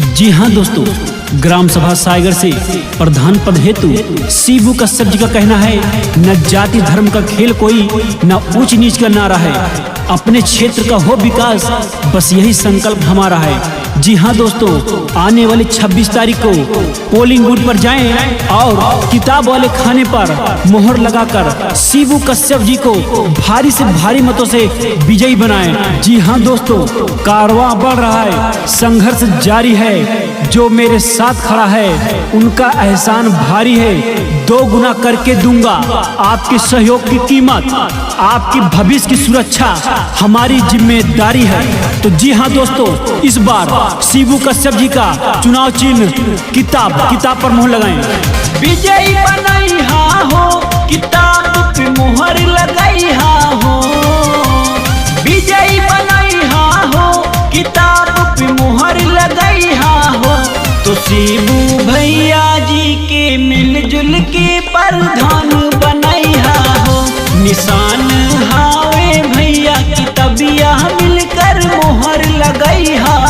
जी हाँ दोस्तों, ग्राम सभा सागर से प्रधान पद हेतु शिबू कश्यप जी का कहना है, न जाति धर्म का खेल कोई, न ऊंच नीच का नारा है, अपने क्षेत्र का हो विकास, बस यही संकल्प हमारा है। जी हाँ दोस्तों, आने वाली 26 तारीख को पोलिंग बूथ पर जाएं और किताब वाले खाने पर मोहर लगाकर शिबू कश्यप जी को भारी से भारी मतों से विजयी बनाएं। जी हाँ दोस्तों, कारवां बढ़ रहा है, संघर्ष जारी है, जो मेरे साथ खड़ा है उनका एहसान भारी है, 2 गुना करके दूंगा आपके सहयोग की कीमत, आपकी भविष्य की सुरक्षा हमारी जिम्मेदारी है। तो जी हाँ दोस्तों, इस बार शिबू कश्यप जी का चुनाव चिन्ह किताब पर मोहर लगाएं। विजयी बनाई हो, किताब पे मोहर लगाई हो, विजयी बनाई हो, किताब पे मोहर लगाई हो। तो शिबू भैया जी के मिलजुल के प्रधान बनाई हो, निशान हावे भैया की तबिया मिलकर मोहर लगाई हो।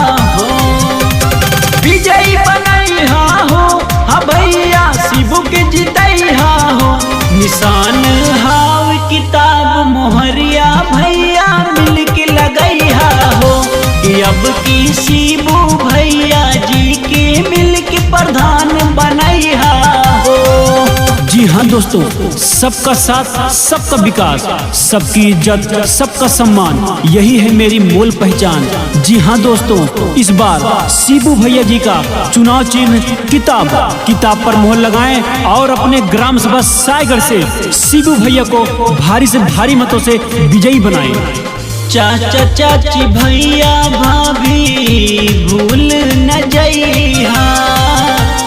विजयी बनाई हो, हाँ भैया शिबू के जिताई हो, निशान हाव किताब मोहरिया भैया मिल के लगाई हो, कि अब की शिबू भैया जी के मिल के प्रधान बनाई हो। जी हाँ दोस्तों, सबका साथ, सबका विकास, सबकी इज्जत, सबका सम्मान, यही है मेरी मूल पहचान। जी हाँ दोस्तों, इस बार शिबू भैया जी का चुनाव चिन्ह किताब पर मोहर लगाएं और अपने ग्राम सभा सागर से शिबू भैया को भारी से भारी मतों से विजयी बनाएं। चाचा चाची भैया भाभी भूल न जइहा,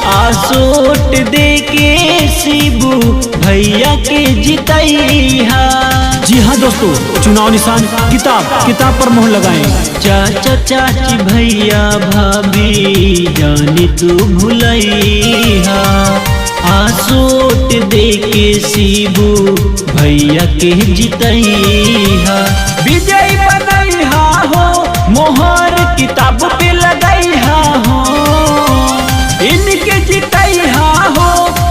आसोट दे के शिबू भैया के जितैहा। जी हाँ दोस्तों, चुनाव निशान किताब पर मोहर लगाएं। चाचा चाची भैया भाभी जाने तू भूलैहा, आसोट दे के शिबू भैया के जितैहा। विजयी बनैहा हो, मोहर किताब पे लगैहा हो, इनके जितैहा हो,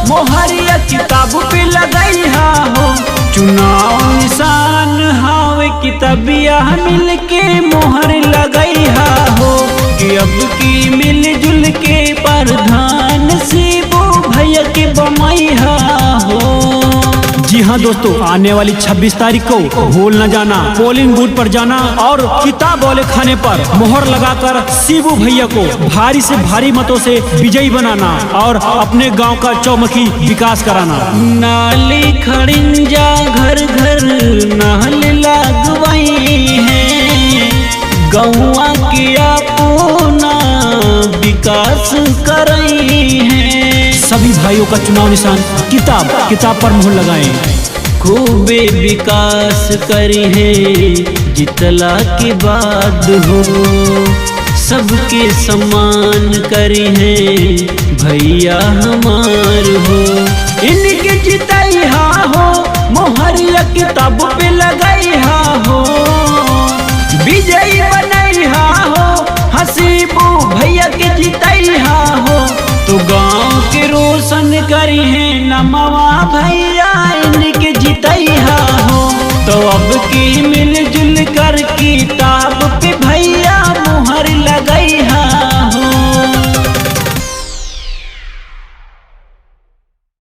मोहरिया किताब पे लगैहा हो। चुनाव निशान हावे किताबिया मिल के मोहर लगैहा हो, कि अब की मिलजुल के प्रधान शिबू भैया के बमैहा हो। जी हाँ दोस्तों, आने वाली 26 तारीख को भूल न जाना, पोलिंग बूथ पर जाना और किताब वाले खाने पर मोहर लगाकर शिबू भैया को भारी से भारी मतों से विजयी बनाना और अपने गांव का चौमुखी विकास कराना। नाली खड़िंजा घर घर नाल लगवाई है, गौवा के अपना विकास करई है। सभी भाइयों का चुनाव निशान किताब पर मोहर लगाएं। खूबे विकास करी है जितला के बाद हो, सबके सम्मान करी है भैया हमार हो। इनके जितैहा हो, मोहरिया किताब पे लगैहा हो, विजयी बनैहा हो, शिबू भैया के जितैहा हो। तो गांव के रोशन करी है नमवा भैया इनके जितैहा हो। तो अब की मिलजुल कर किताब पे भैया मोहर लगैहा